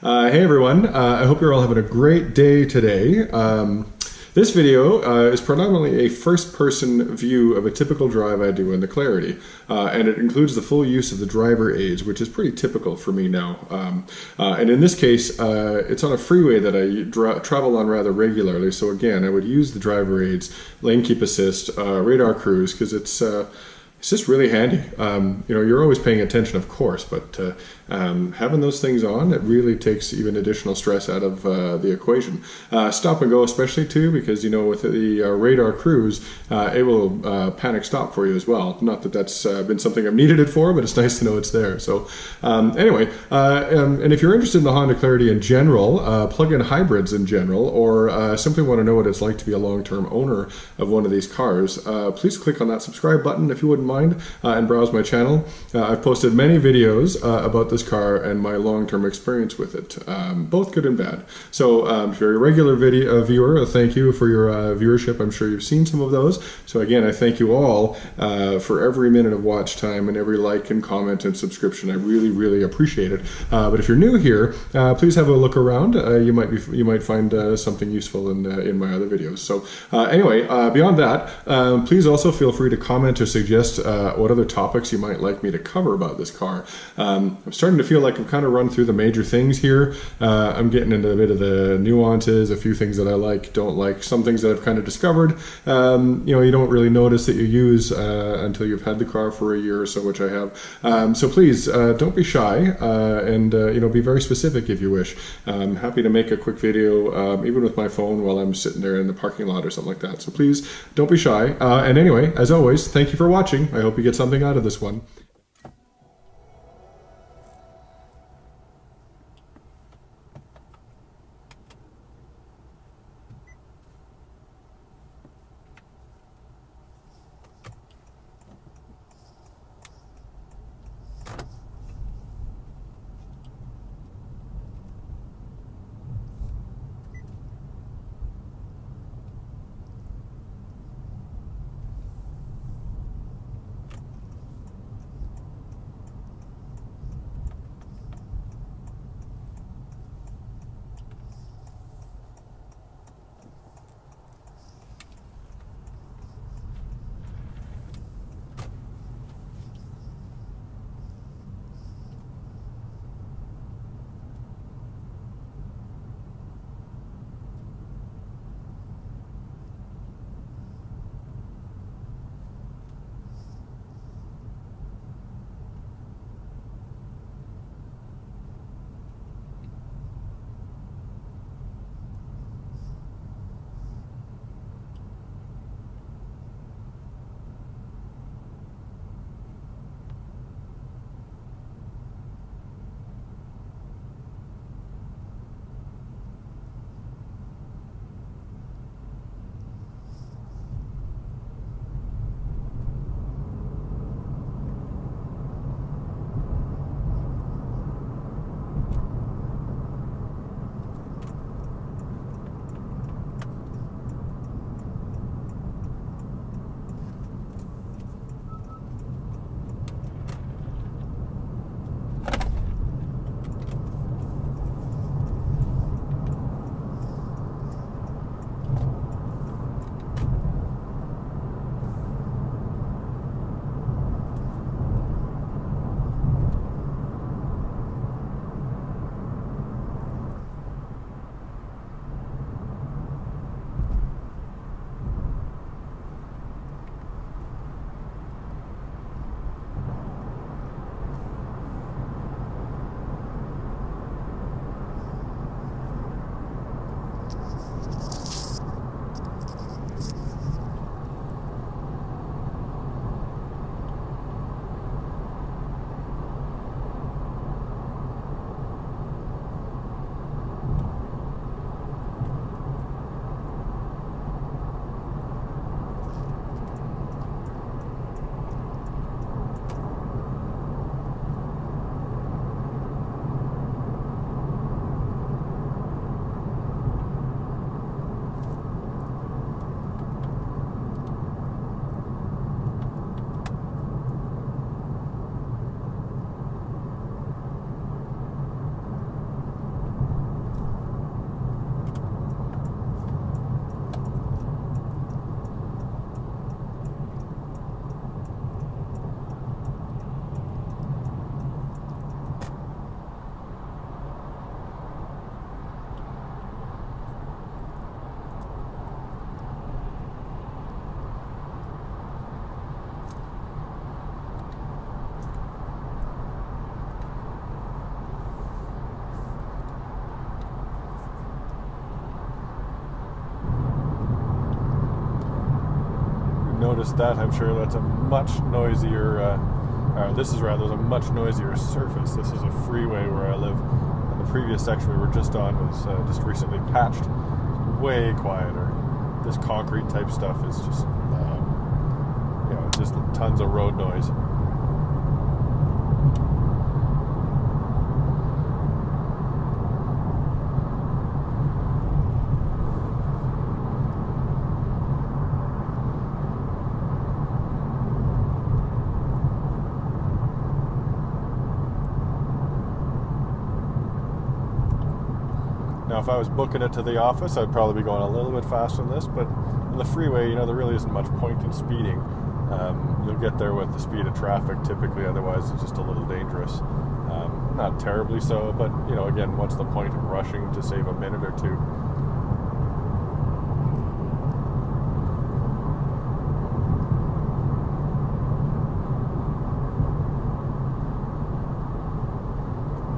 Hey everyone, I hope you're all having a great day today. This video is predominantly a first-person view of a typical drive I do in the Clarity, and it includes the full use of the driver aids, which is pretty typical for me now. And in this case, it's on a freeway that I travel on rather regularly, so again, I would use the driver aids, lane keep assist, radar cruise, because it's just really handy. You're always paying attention, of course, but having those things on, it really takes even additional stress out of the equation. Stop and go especially too, because with the radar cruise, it will panic stop for you as well. Not that that's been something I've needed it for, but it's nice to know it's there. So anyway, and if you're interested in the Honda Clarity in general, plug-in hybrids in general, or simply want to know what it's like to be a long-term owner of one of these cars, please click on that subscribe button if you wouldn't mind, and browse my channel. I've posted many videos about this car and my long-term experience with it, both good and bad. So if you're a regular video viewer, thank you for your viewership. I'm sure you've seen some of those. So again, I thank you all for every minute of watch time and every like and comment and subscription. I really, really appreciate it. But if you're new here, please have a look around. You might find something useful in my other videos. So anyway, beyond that, please also feel free to comment or suggest what other topics you might like me to cover about this car. I'm starting to feel like I've kind of run through the major things here. I'm getting into a bit of the nuances, a few things that I like, don't like, some things that I've kind of discovered. You don't really notice that you use until you've had the car for a year or so, which I have. So please don't be shy, and be very specific if you wish. I'm happy to make a quick video, even with my phone, while I'm sitting there in the parking lot or something like that. So please don't be shy. And anyway, as always, thank you for watching. I hope you get something out of this one. noticed that. I'm sure that's a much noisier, this is rather a much noisier surface. This is a freeway where I live. And the previous section we were just on was just recently patched. Way quieter. This concrete type stuff is just, just tons of road noise. Now, if I was booking it to the office, I'd probably be going a little bit faster than this, but on the freeway, there really isn't much point in speeding. You'll get there with the speed of traffic typically, otherwise it's just a little dangerous. Not terribly so, but, again, what's the point of rushing to save a minute or two?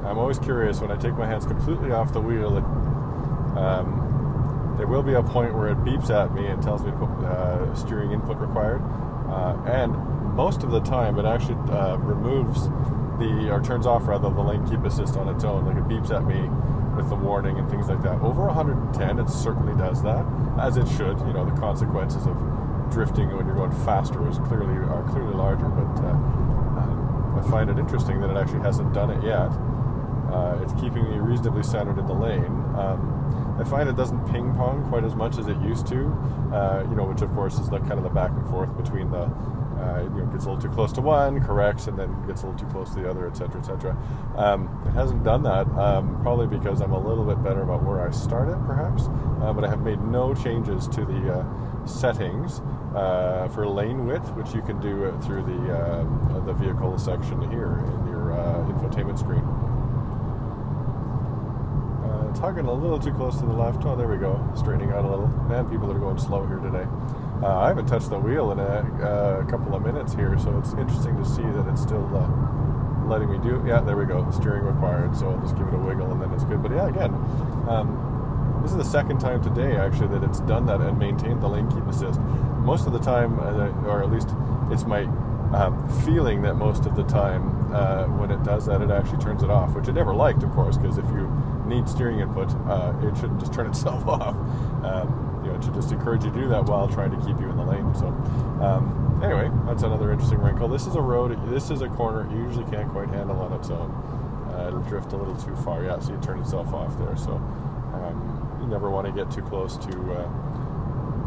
I'm always curious when I take my hands completely off the wheel. There will be a point where it beeps at me and tells me to put steering input required, and most of the time it actually removes or turns off rather the lane keep assist on its own. Like it beeps at me with the warning and things like that. Over 110, it certainly does that, as it should. The consequences of drifting when you're going faster are clearly larger, but I find it interesting that it actually hasn't done it yet. It's keeping me reasonably centered in the lane. I find it doesn't ping pong quite as much as it used to, which of course is the kind of the back and forth between the, gets a little too close to one, corrects, and then gets a little too close to the other, etc., etc. It hasn't done that, probably because I'm a little bit better about where I start it, perhaps, but I have made no changes to the settings for lane width, which you can do through the vehicle section here in your infotainment screen. Tugging a little too close to the left. Oh, there we go. Straightening out a little. Man, people are going slow here today. I haven't touched the wheel in a couple of minutes here, so it's interesting to see that it's still letting me do. Yeah, there we go. Steering required, so I'll just give it a wiggle and then it's good. But yeah, again, this is the second time today actually that it's done that and maintained the lane keep assist. Most of the time, or at least it's my feeling that most of the time when it does that, it actually turns it off, which it never liked, of course, because if you need steering input, it shouldn't just turn itself off. It should just encourage you to do that while trying to keep you in the lane. So anyway, that's another interesting wrinkle. This is a road, this is a corner it usually can't quite handle on its own. It'll drift a little too far. Yeah, so you turn itself off there. So you never want to get too close to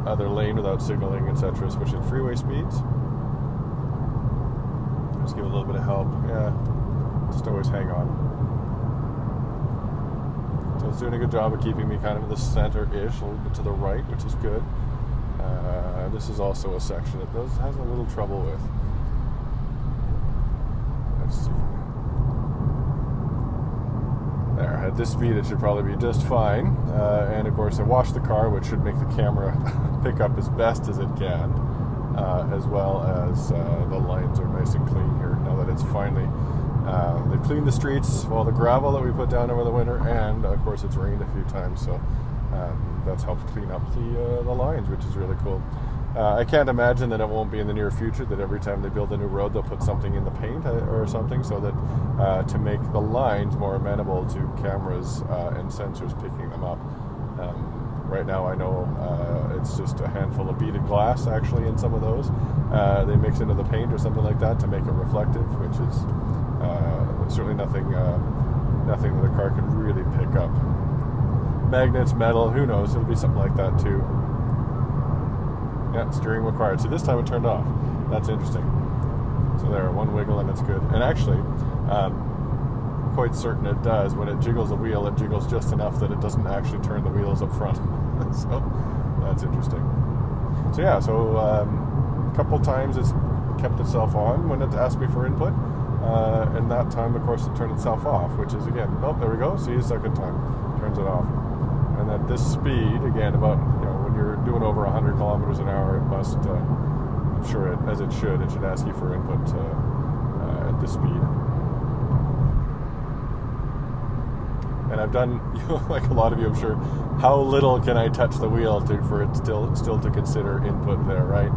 other lane without signaling, etc., especially at freeway speeds. Just give it a little bit of help. Yeah, just always hang on. So it's doing a good job of keeping me kind of in the center-ish, a little bit to the right, which is good. This is also a section it has a little trouble with. Let's see. There, at this speed it should probably be just fine. And of course I washed the car, which should make the camera pick up as best as it can, as well as the lines are nice and clean here now that it's finally they've cleaned the streets, the gravel that we put down over the winter, and of course it's rained a few times, so that's helped clean up the lines, which is really cool. I can't imagine that it won't be in the near future that every time they build a new road they'll put something in the paint or something so that to make the lines more amenable to cameras and sensors picking them up. Right now I know it's just a handful of beaded glass actually in some of those. They mix into the paint or something like that to make it reflective, which is certainly nothing that the car can really pick up. Magnets, metal, who knows, it'll be something like that too. Yeah, steering required. So this time it turned off. That's interesting. So there, one wiggle and it's good. And actually, quite certain it does. When it jiggles the wheel, it jiggles just enough that it doesn't actually turn the wheels up front. So that's interesting. So yeah, a couple times it's kept itself on when it asked me for input. And that time, of course, it turned itself off, which is, again, oh, there we go. See, a second time, turns it off. And at this speed, again, about, when you're doing over 100 kilometers an hour, it must, I'm sure as it should ask you for input at this speed. And I've done, like a lot of you, I'm sure, how little can I touch the wheel for it still to consider input there, right?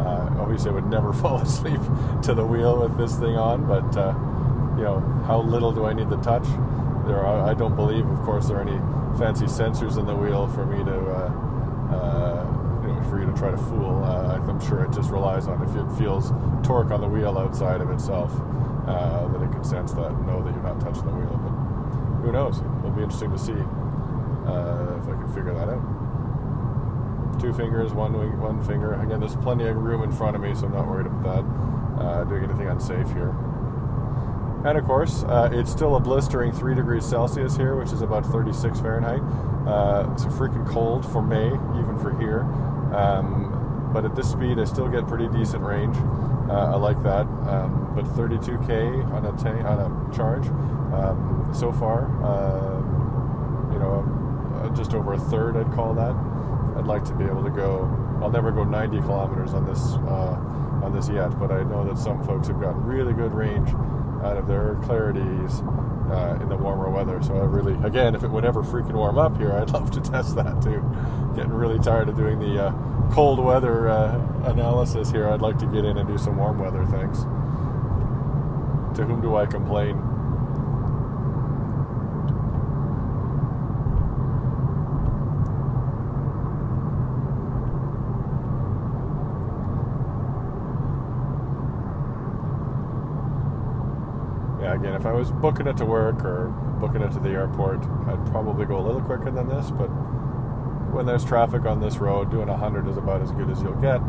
Obviously, I would never fall asleep to the wheel with this thing on, but you know, how little do I need to touch? I don't believe, of course, there are any fancy sensors in the wheel for me to, you know, for you to try to fool. I'm sure it just relies on if it feels torque on the wheel outside of itself, that it can sense that and know that you're not touching the wheel. But who knows? It'll be interesting to see if I can figure that out. 2 fingers, one finger. Again, there's plenty of room in front of me, so I'm not worried about that. Doing anything unsafe here. And of course, it's still a blistering 3 degrees Celsius here, which is about 36 Fahrenheit. It's freaking cold for May, even for here. But at this speed, I still get pretty decent range. I like that. But 32K on a charge so far. You know, just over a third, I'd call that. I'd like to be able to go. I'll never go 90 kilometers on this yet, but I know that some folks have gotten really good range out of their Clarities in the warmer weather. So I really, again, if it would ever freaking warm up here, I'd love to test that too. Getting really tired of doing the cold weather analysis here. I'd like to get in and do some warm weather things. To whom do I complain? Again, if I was booking it to work or booking it to the airport, I'd probably go a little quicker than this, but when there's traffic on this road, doing 100 is about as good as you'll get.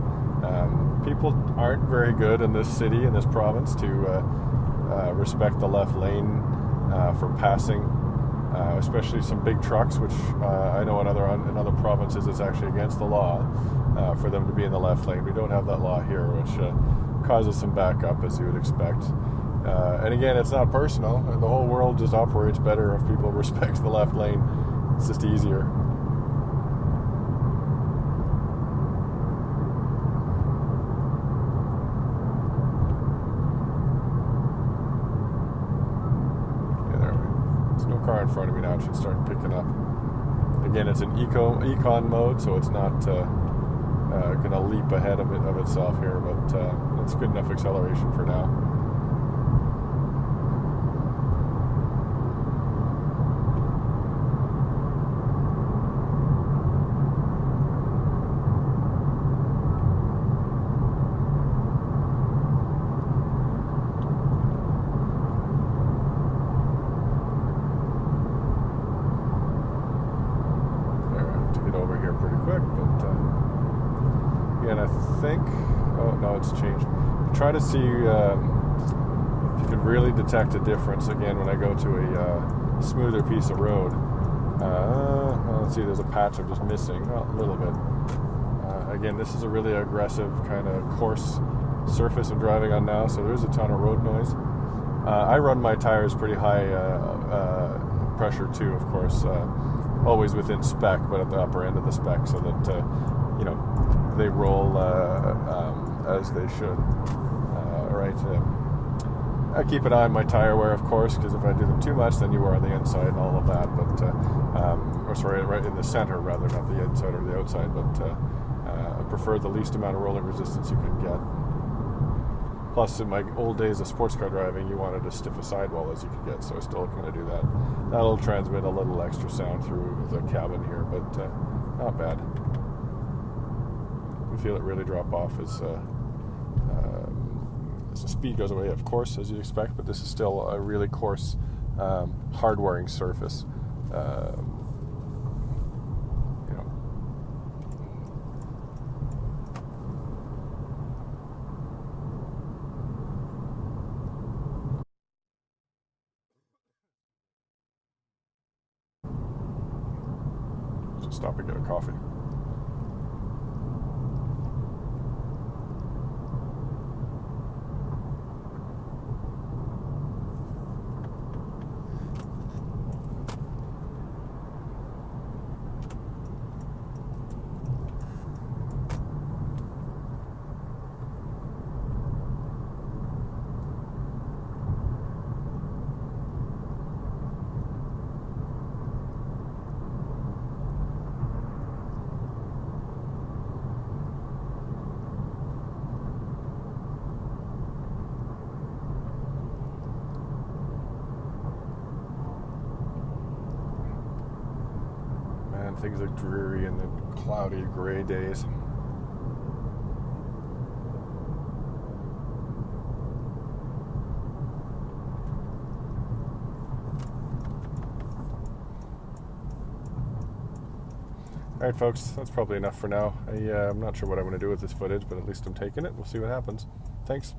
People aren't very good in this city, in this province, to respect the left lane for passing, especially some big trucks, which I know in other provinces it's actually against the law for them to be in the left lane. We don't have that law here, which causes some backup, as you would expect. And again, it's not personal. The whole world just operates better if people respect the left lane. It's just easier. Yeah, there we go. There's no car in front of me now. It should start picking up. Again, it's an econ mode, so it's not going to leap ahead of itself here, but it's good enough acceleration for now. Changed. Try to see if you can really detect a difference again when I go to a smoother piece of road. Let's see, there's a patch I'm just missing, a little bit. Again, this is a really aggressive kind of coarse surface I'm driving on now, so there's a ton of road noise. I run my tires pretty high pressure too, of course, always within spec, but at the upper end of the spec, so that you know, they roll as they should. Right. I keep an eye on my tire wear, of course, because if I do them too much, then you wear on the inside and all of that. But, or sorry, right in the center rather, not the inside or the outside. But I prefer the least amount of rolling resistance you can get. Plus, in my old days of sports car driving, you wanted as stiff a sidewall as you could get, so I still kind of do that. That'll transmit a little extra sound through the cabin here, but not bad. You feel it really drop off as the speed goes away, of course, as you'd expect, but this is still a really coarse, hard-wearing surface. You know. Just stop and get a coffee. when things are dreary and the cloudy, gray days. Alright folks, that's probably enough for now. I'm not sure what I'm going to do with this footage, but at least I'm taking it. We'll see what happens. Thanks.